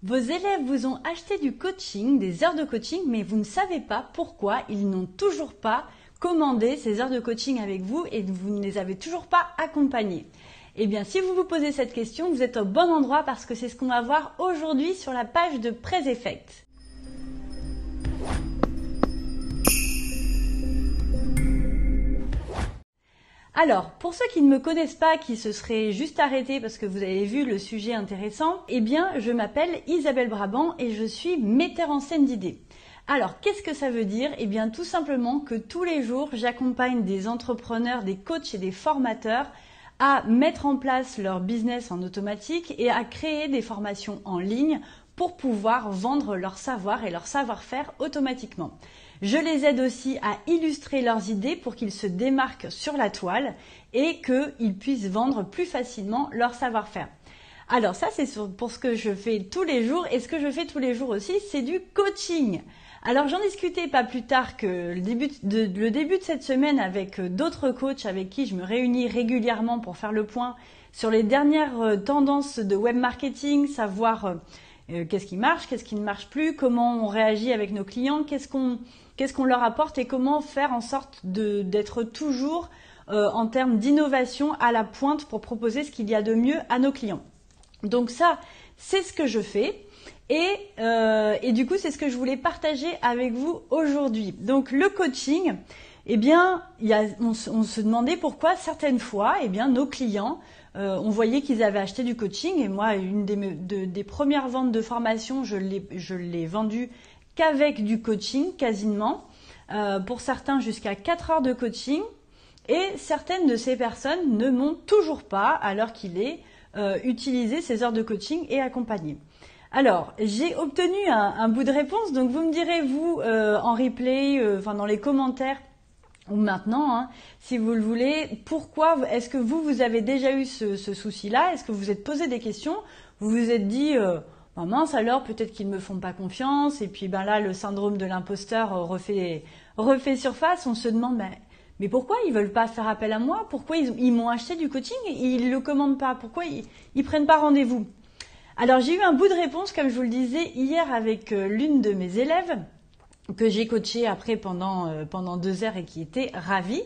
Vos élèves vous ont acheté du coaching, des heures de coaching, mais vous ne savez pas pourquoi ils n'ont toujours pas commandé ces heures de coaching avec vous et vous ne les avez toujours pas accompagnés. Eh bien, si vous vous posez cette question, vous êtes au bon endroit parce que c'est ce qu'on va voir aujourd'hui sur la page de Prez Effect. Alors, pour ceux qui ne me connaissent pas, qui se seraient juste arrêtés parce que vous avez vu le sujet intéressant, eh bien, je m'appelle Isabelle Brabant et je suis metteur en scène d'idées. Alors, qu'est-ce que ça veut dire? Eh bien, tout simplement que tous les jours, j'accompagne des entrepreneurs, des coachs et des formateurs à mettre en place leur business en automatique et à créer des formations en ligne pour pouvoir vendre leur savoir et leur savoir-faire automatiquement. Je les aide aussi à illustrer leurs idées pour qu'ils se démarquent sur la toile et qu'ils puissent vendre plus facilement leur savoir-faire. Alors ça, c'est pour ce que je fais tous les jours. Et ce que je fais tous les jours aussi, c'est du coaching. Alors j'en discutais pas plus tard que le début de cette semaine avec d'autres coachs avec qui je me réunis régulièrement pour faire le point sur les dernières tendances de web marketing, savoir qu'est-ce qui marche, qu'est-ce qui ne marche plus, comment on réagit avec nos clients, qu'est-ce qu'on leur apporte et comment faire en sorte d'être toujours en termes d'innovation à la pointe pour proposer ce qu'il y a de mieux à nos clients. Donc ça, c'est ce que je fais et du coup, c'est ce que je voulais partager avec vous aujourd'hui. Donc le coaching, eh bien, on se demandait pourquoi certaines fois, eh bien, nos clients, on voyait qu'ils avaient acheté du coaching et moi, une des premières ventes de formation, je l'ai vendue qu'avec du coaching quasiment, pour certains jusqu'à 4 heures de coaching et certaines de ces personnes ne m'ont toujours pas, à l'heure qu'il est, utilisé ces heures de coaching et accompagné. Alors, j'ai obtenu un bout de réponse, donc vous me direz vous en replay, dans les commentaires ou maintenant, hein, si vous le voulez, pourquoi est-ce que vous avez déjà eu ce souci-là? Est-ce que vous vous êtes posé des questions? Vous vous êtes dit oh mince alors, peut-être qu'ils me font pas confiance et puis là le syndrome de l'imposteur refait surface. On se demande mais pourquoi ils veulent pas faire appel à moi? Pourquoi ils m'ont acheté du coaching et ils le commandent pas? Pourquoi ils prennent pas rendez-vous? Alors j'ai eu un bout de réponse, comme je vous le disais hier avec l'une de mes élèves que j'ai coachée après pendant 2 heures et qui était ravie.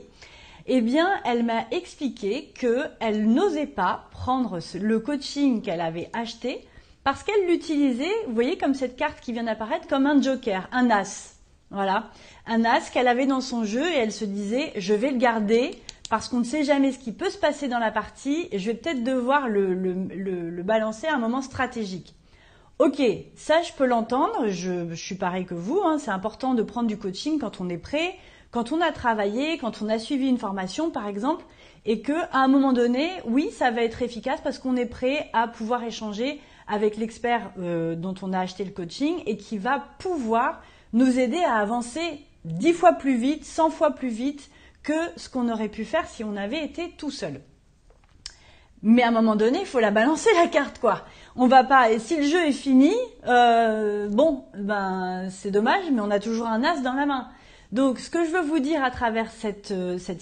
Eh bien, elle m'a expliqué qu'elle n'osait pas prendre le coaching qu'elle avait acheté parce qu'elle l'utilisait, vous voyez comme cette carte qui vient d'apparaître, comme un joker, un as. Voilà, un as qu'elle avait dans son jeu et elle se disait je vais le garder parce qu'on ne sait jamais ce qui peut se passer dans la partie et je vais peut-être devoir le balancer à un moment stratégique. Ok, ça je peux l'entendre, je suis pareil que vous, hein, c'est important de prendre du coaching quand on est prêt, quand on a travaillé, quand on a suivi une formation par exemple, et que à un moment donné, oui, ça va être efficace parce qu'on est prêt à pouvoir échanger avec l'expert dont on a acheté le coaching et qui va pouvoir nous aider à avancer 10 fois plus vite, 100 fois plus vite que ce qu'on aurait pu faire si on avait été tout seul. Mais à un moment donné, il faut la balancer la carte, quoi. On va pas. Et si le jeu est fini, c'est dommage, mais on a toujours un as dans la main. Donc, ce que je veux vous dire à travers cette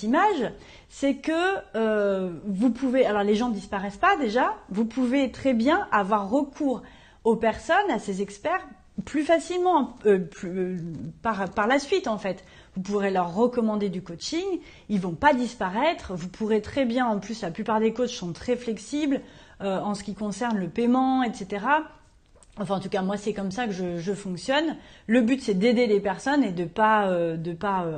image, c'est que vous pouvez. Alors, les gens ne disparaissent pas déjà. Vous pouvez très bien avoir recours aux personnes, à ces experts, plus facilement, par la suite en fait. Vous pourrez leur recommander du coaching, ils vont pas disparaître. Vous pourrez très bien, en plus la plupart des coachs sont très flexibles en ce qui concerne le paiement, etc. Enfin en tout cas moi c'est comme ça que je fonctionne. Le but c'est d'aider les personnes et de pas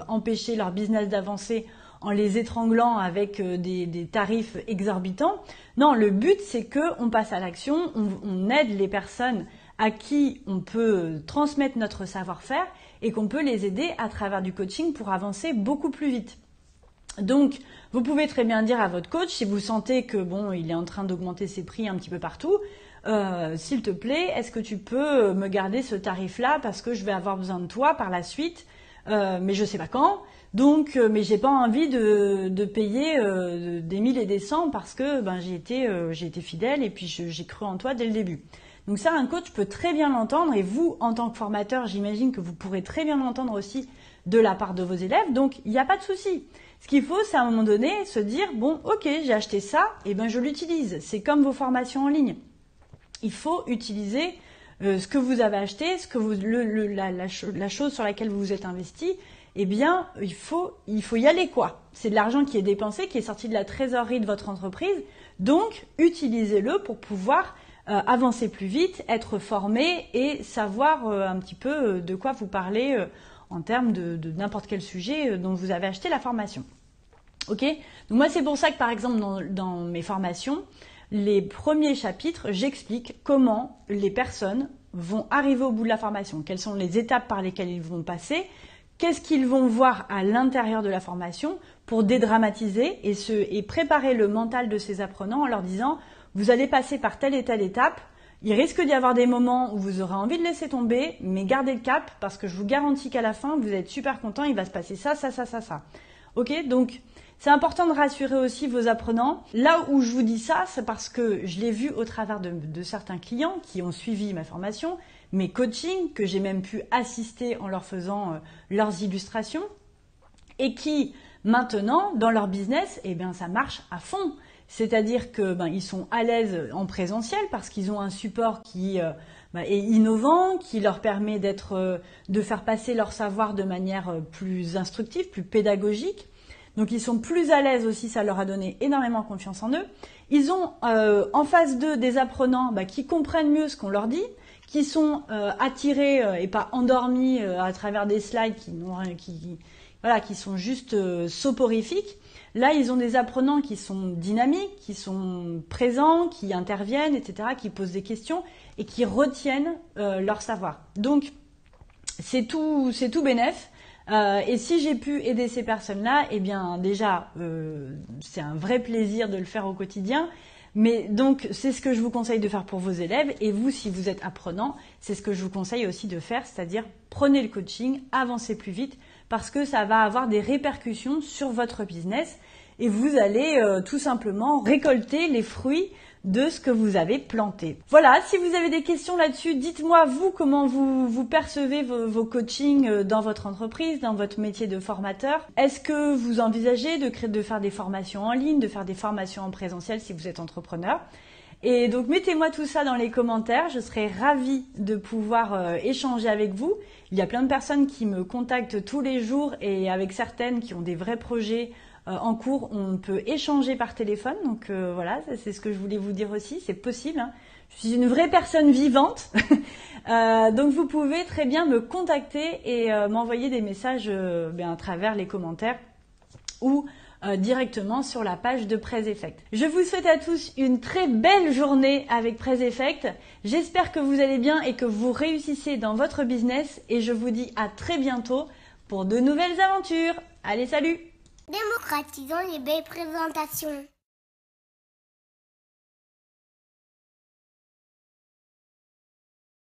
empêcher leur business d'avancer en les étranglant avec des tarifs exorbitants. Non, le but c'est que on passe à l'action, on aide les personnes à qui on peut transmettre notre savoir-faire et qu'on peut les aider à travers du coaching pour avancer beaucoup plus vite. Donc, vous pouvez très bien dire à votre coach, si vous sentez que il est en train d'augmenter ses prix un petit peu partout, s'il te plaît, est-ce que tu peux me garder ce tarif-là parce que je vais avoir besoin de toi par la suite, mais je sais pas quand. Donc, mais j'ai pas envie de payer des 1000 et des 100 parce que j'ai été fidèle et puis j'ai cru en toi dès le début. Donc ça, un coach peut très bien l'entendre et vous, en tant que formateur, j'imagine que vous pourrez très bien l'entendre aussi de la part de vos élèves. Donc, il n'y a pas de souci. Ce qu'il faut, c'est à un moment donné se dire, bon, ok, j'ai acheté ça, et je l'utilise. C'est comme vos formations en ligne. Il faut utiliser ce que vous avez acheté, ce que la chose sur laquelle vous vous êtes investi, eh bien, il faut y aller, quoi. C'est de l'argent qui est dépensé, qui est sorti de la trésorerie de votre entreprise. Donc, utilisez-le pour pouvoir avancer plus vite, être formé et savoir un petit peu de quoi vous parlez en termes de n'importe quel sujet dont vous avez acheté la formation. Ok ? Donc moi, c'est pour ça que, par exemple, dans mes formations, les premiers chapitres, j'explique comment les personnes vont arriver au bout de la formation, quelles sont les étapes par lesquelles ils vont passer, qu'est-ce qu'ils vont voir à l'intérieur de la formation pour dédramatiser et préparer le mental de ces apprenants en leur disant « vous allez passer par telle et telle étape, il risque d'y avoir des moments où vous aurez envie de laisser tomber, mais gardez le cap parce que je vous garantis qu'à la fin, vous êtes super content, il va se passer ça, ça, ça, ça, ça. » Ok ? Donc, c'est important de rassurer aussi vos apprenants. Là où je vous dis ça, c'est parce que je l'ai vu au travers de certains clients qui ont suivi ma formation, mes coachings, que j'ai même pu assister en leur faisant leurs illustrations, et qui, maintenant, dans leur business, eh bien, ça marche à fond. C'est-à-dire que ils sont à l'aise en présentiel parce qu'ils ont un support qui est innovant, qui leur permet de faire passer leur savoir de manière plus instructive, plus pédagogique. Donc ils sont plus à l'aise aussi, ça leur a donné énormément confiance en eux. Ils ont en face d'eux des apprenants qui comprennent mieux ce qu'on leur dit, qui sont attirés et pas endormis à travers des slides qui sont juste soporifiques. Là, ils ont des apprenants qui sont dynamiques, qui sont présents, qui interviennent, etc., qui posent des questions et qui retiennent leur savoir. Donc, c'est tout bénef. Et si j'ai pu aider ces personnes-là, eh bien déjà, c'est un vrai plaisir de le faire au quotidien. Mais donc, c'est ce que je vous conseille de faire pour vos élèves. Et vous, si vous êtes apprenant, c'est ce que je vous conseille aussi de faire, c'est-à-dire prenez le coaching, avancez plus vite, parce que ça va avoir des répercussions sur votre business et vous allez tout simplement récolter les fruits de ce que vous avez planté. Voilà, si vous avez des questions là-dessus, dites-moi vous comment vous percevez vos coachings dans votre entreprise, dans votre métier de formateur. Est-ce que vous envisagez de faire des formations en ligne, de faire des formations en présentiel si vous êtes entrepreneur? Et donc mettez-moi tout ça dans les commentaires, je serai ravie de pouvoir échanger avec vous. Il y a plein de personnes qui me contactent tous les jours et avec certaines qui ont des vrais projets en cours, on peut échanger par téléphone. Donc voilà, c'est ce que je voulais vous dire aussi, c'est possible. Hein. Je suis une vraie personne vivante, donc vous pouvez très bien me contacter et m'envoyer des messages à travers les commentaires ou directement sur la page de Prez Effect. Je vous souhaite à tous une très belle journée avec Prez Effect. J'espère que vous allez bien et que vous réussissez dans votre business et je vous dis à très bientôt pour de nouvelles aventures. Allez, salut! Démocratisons les belles présentations.